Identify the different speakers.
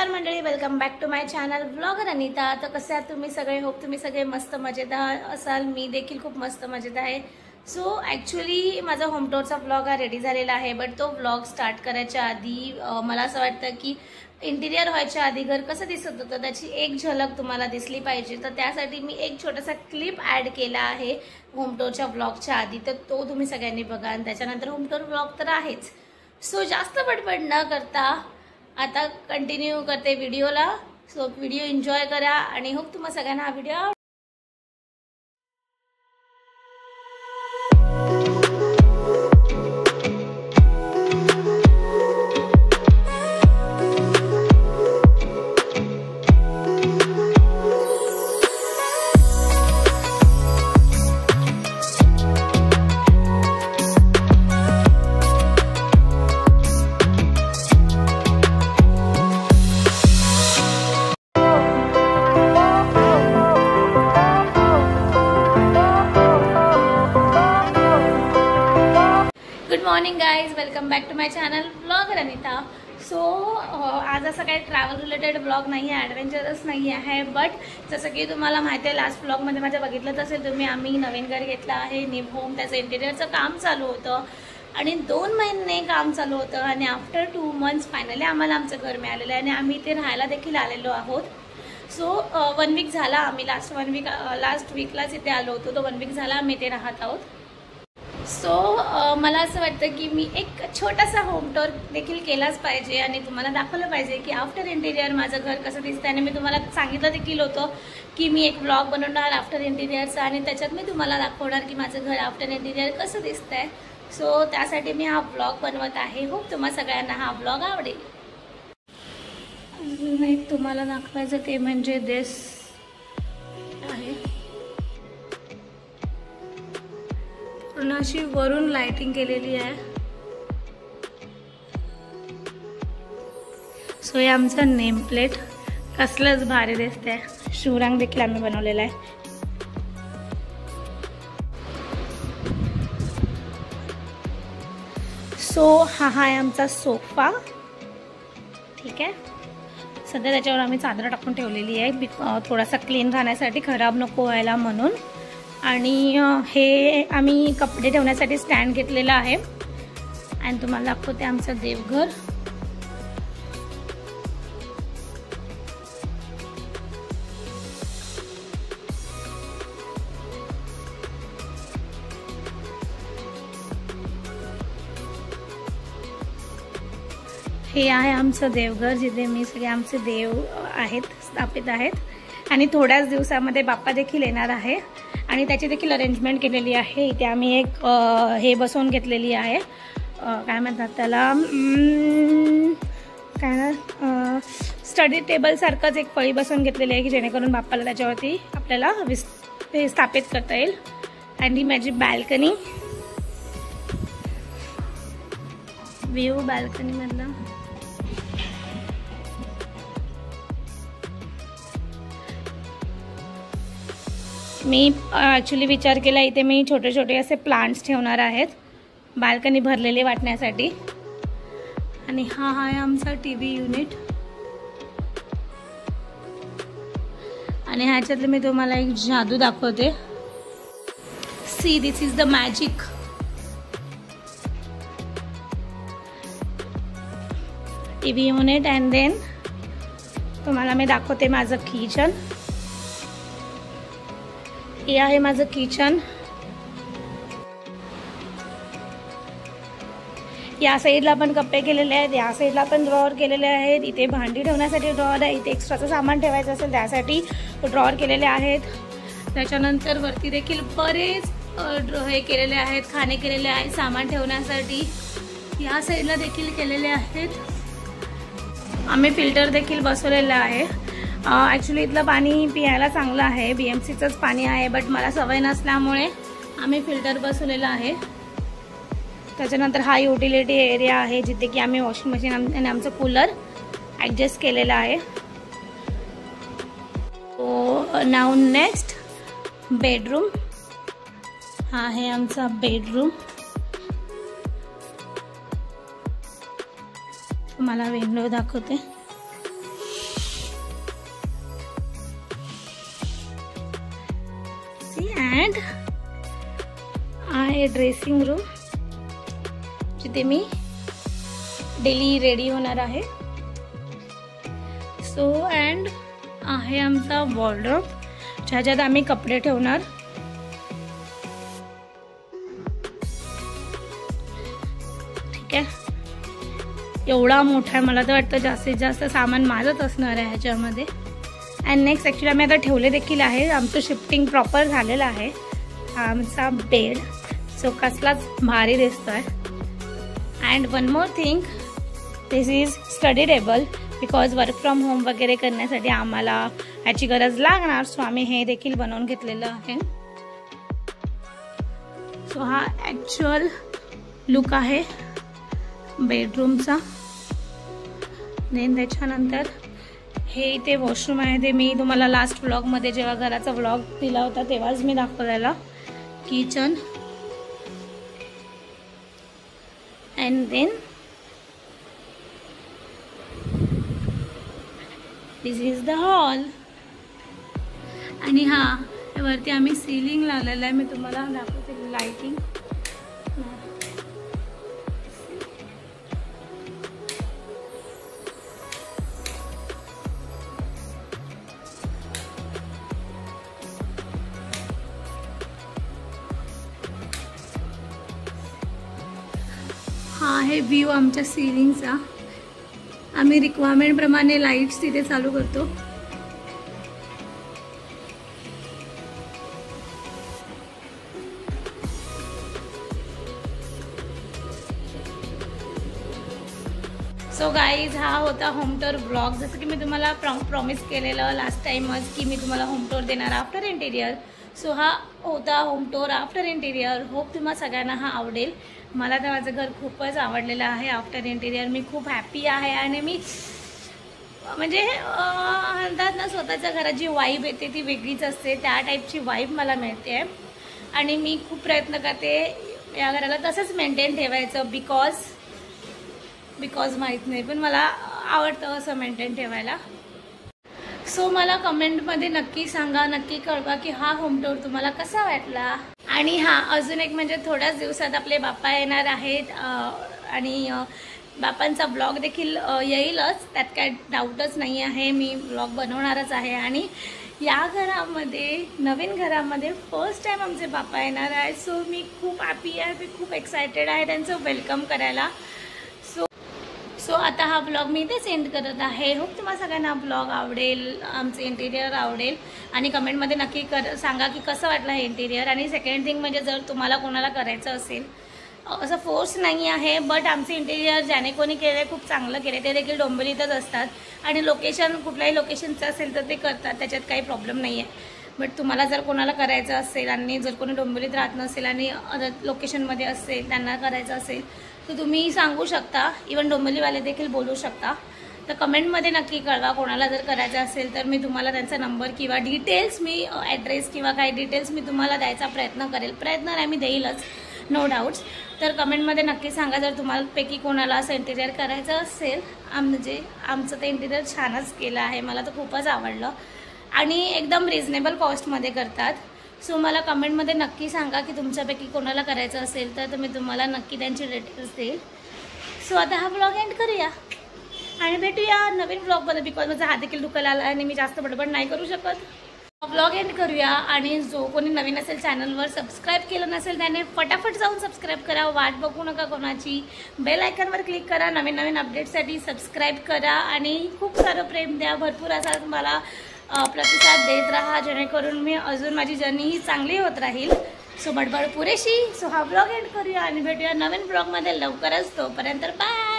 Speaker 1: नमस्कार मंडळी, welcome back to my channel blogger Anita. तर कसे आहात तुम्ही सगळे? होप तुम्ही सगळे मस्त मजेत असाल। मी देखील खूप मस्त मजेत आहे। सो ॲक्च्युली माझा होम टूरचा ब्लॉग हा रेडी झालेला आहे, बट तो ब्लॉग स्टार्ट करायच्या आधी मला असं वाटतं की इंटिरियर व्हायच्या आधी घर कसं दिसत होतं त्याची एक झलक तुम्हाला दिसली पाहिजे। तर त्यासाठी मी एक छोटासा क्लिप ॲड केला आहे होम टूरच्या ब्लॉगच्या आधी, तर तो तुम्ही सगळ्यांनी बघा आणि त्याच्यानंतर होम टूर ब्लॉग तर आहेच। सो जास्त बडबड न करता आता कंटिन्यू करते व्हिडिओला। सो व्हिडिओ एन्जॉय करा आणि होप तुम्हाला सगळ्यांना हा video morning guys, welcome back to my channel blogger Anita. So आज असं काही ट्रॅव्हल रिलेटेड ब्लॉग नाही आहे, ॲडव्हेंचरस नाही आहे, बट जसं की तुम्हाला माहिती आहे लास्ट ब्लॉगमध्ये माझ्या बघितलंच असेल तुम्ही, आम्ही नवीन घर घेतलं आहे न्यू होम। त्याचं इंटिरियरचं काम चालू होतं आणि 2 महिने काम चालू होतं आणि आफ्टर 2 मंथ्स फायनली आम्हाला आमचं घर मिळालेलं आहे आणि आम्ही इथे राहायला देखील आलेलो आहोत। सो 1 वीक झाला, आम्ही लास्ट वीकलाच इथे आलो होतो, तो 1 वीक झाला आम्ही इथे राहत आहोत। सो मला असं वाटतं की मी एक छोटासा होम टूर देखील केलाच पाहिजे आणि तुम्हाला दाखवलं पाहिजे की आफ्टर इंटिरियर माझं घर कसं दिसतं। आणि मी तुम्हाला सांगितलं देखील होतं की मी एक ब्लॉग बनवणार आफ्टर इंटिरियरचा आणि त्याच्यात मी तुम्हाला दाखवणार की माझं घर आफ्टर इंटिरियर कसं दिसतंय। सो त्यासाठी मी हा ब्लॉग बनवत आहे। होप तुम्हा सगळ्यांना हा ब्लॉग आवडेल। अजून एक तुम्हाला दाखवायचं ते म्हणजे दिस आहे, अशी वरून लाइटिंग केलेली आहे। सो हे आमचं नेम प्लेट कसलंच भारी दिसतंय, शिवरांग देखील आम्ही बनवलेला आहे। सो हा आहे आमचा सोफा, ठीक आहे। सध्या त्याच्यावर आम्ही चादर टाकून ठेवलेली आहे थोडासा क्लीन राहण्यासाठी, खराब नको व्हायला म्हणून। आणि हे आम्ही कपडे ठेवण्यासाठी स्टँड घेतलेला आहे आणि तुम्हाला दाखवते आमचं देवघर। हे आहे आमचं देवघर जिथे मी सगळे आमचे देव आहेत स्थापित आहेत आणि थोड्याच दिवसामध्ये बाप्पा देखील येणार आहे आणि त्याची देखील अरेंजमेंट केलेली आहे। इथे आम्ही एक हे बसवून घेतलेली आहे, काय म्हणतात त्याला, काय ना, स्टडी टेबल सारखंच एक फळी बसवून घेतलेली आहे की जेणेकरून बाप्पाला त्याच्यावरती आपल्याला स्थापित करता येईल। आणि माझी बॅल्कनी व्ह्यू बॅल्कनीमधला मी ॲक्च्युली विचार केला इथे मी छोटे छोटे असे प्लांट्स ठेवणार आहेत बाल्कनी भरलेले वाटण्यासाठी। आणि हा आहे आमचा टीव्ही युनिट आणि ह्याच्यातले मी तुम्हाला एक जादू दाखवते। See, this is the magic. TV unit and then तुम्हाला मी दाखवते माझं किचन। हे आहे माझं किचन। या साईडला पण कप्पे केलेले आहेत, या साईडला पण ड्रॉवर केलेले आहेत। इथे भांडी ठेवण्यासाठी ड्रॉवर आहे, इथे एक्स्ट्राचं सामान ठेवायचं असेल त्यासाठी ड्रॉवर केलेले आहेत। त्याच्यानंतर वरती देखील बरेच हे केलेले आहेत, खाणे केलेले आहेत सामान ठेवण्यासाठी। या साईडला देखील केलेले आहेत। आम्ही फिल्टर देखील बसवलेलं आहे। ॲक्च्युली इथलं पाणी पियायला चांगलं आहे, BMCचंच पाणी आहे, बट मला सवय नसल्यामुळे आम्ही फिल्टर बसवलेलं आहे। त्याच्यानंतर हा युटिलिटी एरिया आहे जिथे की आम्ही वॉशिंग मशीन आणि आमचं कूलर ॲडजस्ट केलेलं आहे। सो नाउ नेक्स्ट बेडरूम, हा आहे आमचा बेडरूम। तुम्हाला विंडो दाखवते। सी अँड आहे ड्रेसिंग रूम जिथे मी डेली रेडी होणार आहे. सो अँड आहे आमचा वॉर्डरोब ज्याच्यात आम्ही कपडे ठेवणार. ठीक आहे, एवढा मोठा आहे. मला तर वाटतं जास्तीत जास्त सामान माझंच असणार आहे ह्याच्यामध्ये. अँड नेक्स्ट ॲक्च्युली आम्ही आता ठेवले देखील आहे. आमचं शिफ्टिंग प्रॉपर झालेलं आहे. हा आमचा बेड. सो कसलाच भारी दिसतोय. And one more thing, this is study table because work from home वगैरे करण्यासाठी आम्हाला ह्याची गरज लागणार. सो आम्ही हे देखील बनवून घेतलेलं आहे. सो हा ॲक्च्युअल लुक आहे बेडरूमचा. देन त्याच्यानंतर हे इथे वॉशरूम आहे. ते मी तुम्हाला लास्ट व्लॉगमध्ये जेव्हा घराचा व्लॉग दिला होता तेव्हाच मी दाखवलेला. Kitchen and then this is the hall. आणि हा वरती आम्ही सिलिंग लावलेला आहे. मी तुम्हाला दाखवते लाइटिंग. हा आहे व्ह्यू आमच्या सिलिंगचा. आम्ही रिक्वायरमेंट प्रमाणे लाईट्स तिथे चालू करतो. सो गाईज, हा होता होम टूर ब्लॉग. जसं की मी तुम्हाला प्रॉमिस केलेलं लास्ट टाइमच की मी तुम्हाला होम टूर देणार आफ्टर इंटिरियर. सो हा होता home tour after interior. Hope तुम्हाला सगळ्यांना हा आवडेल. मला तर माझं घर खूपच आवडलेलं आहे आफ्टर इंटिरियर. मी खूप हॅपी आहे आणि मी म्हणजे म्हणतात ना, स्वतःच्या घरात जी वाईब येते ती वेगळीच असते. त्या टाईपची वाईब मला मिळते आहे आणि मी खूप प्रयत्न करते या घराला तसंच मेंटेन ठेवायचं. बिकॉज माहीत नाही, पण मला आवडतं असं मेंटेन ठेवायला. सो मला कमेंटमध्ये नक्की सांगा, नक्की कळवा की हा होम टूर तुम्हाला कसा वाटला. आणि हां, अजून एक म्हणजे थोड्याच दिवसात आपले बाप्पा येणार आहेत आणि बाप्पांचा ब्लॉग देखील येईलच, त्यात काय डाऊटच नाही आहे. मी ब्लॉग बनवणारच आहे. आणि या घरामध्ये, नवीन घरामध्ये फर्स्ट टाईम आमचे बाप्पा येणार आहे. सो मी खूप हॅपी आहे, मी खूप एक्सायटेड आहे त्यांचं वेलकम करायला. सो आता हा ब्लॉग मी इथे सेंड करत आहे. होप तुम्हाला सगळ्यांना ब्लॉग आवडेल, आमचं इंटिरियर आवडेल आणि कमेंटमध्ये नक्की सांगा की कसं वाटलं हे इंटिरियर. आणि सेकंड थिंग म्हणजे जर तुम्हाला कोणाला करायचं असेल, असं फोर्स नाही आहे, बट आमचं इंटिरियर ज्याने कोणी केलं खूप चांगलं केलं, ते देखील डोंबिवलीतच असतात आणि लोकेशन कुठल्याही लोकेशनचं असेल तर ते करतात, त्याच्यात काही प्रॉब्लेम नाही आहे. बट तुम्हाला जर कोणाला करायचं असेल आणि जर कोणी डोंबिवलीत राहत नसेल आणि अदर लोकेशनमध्ये असेल, त्यांना करायचं असेल तर तुम्ही सांगू शकता. इवन डोंबिवलीवाले देखील बोलू शकता. तर कमेंटमध्ये नक्की कळवा कोणाला जर करायचं असेल तर मी तुम्हाला त्यांचा नंबर किंवा डिटेल्स, मी ॲड्रेस किंवा काही डिटेल्स मी तुम्हाला द्यायचा प्रयत्न करेल. प्रयत्न नाही, मी देईलच, नो डाऊट्स. तर कमेंटमध्ये नक्की सांगा जर तुम्हाला पैकी कोणाला असं इंटिरियर करायचं असेल. म्हणजे आमचं ते इंटिरियर छानच केलं आहे, मला तर खूपच आवडलं आणि एकदम रिजनेबल कॉस्टमध्ये करतात. सो मला कमेंटमध्ये नक्की सांगा की तुमच्यापैकी कोणाला करायचं असेल तर मी तुम्हाला नक्की त्यांची डिटेल्स देईल. सो आता हा ब्लॉग एंड करूया आणि भेटूया नवीन ब्लॉगमध्ये. बिकॉज माझा हात देखील दुखायला आला आणि मी जास्त बडबड नाही करू शकत. ब्लॉग एंड करूया आणि जो कोणी नवीन असेल चॅनलवर, सबस्क्राईब केलं नसेल त्याने फटाफट जाऊन सबस्क्राईब करा. वाट बघू नका कोणाची. बेल आयकॉनवर क्लिक करा, नवीन नवीन अपडेट्ससाठी सबस्क्राईब करा आणि खूप सारं प्रेम द्या. भरपूर असा मला प्रतिसाद देत राहा जेणेकरून मी अजून माझी जर्नी ही चांगली होत राहील. सो बडबड पुरेशी. सो हा ब्लॉग एंड करूया आणि भेटूया नवीन ब्लॉगमध्ये लवकरच. तोपर्यंत बाय.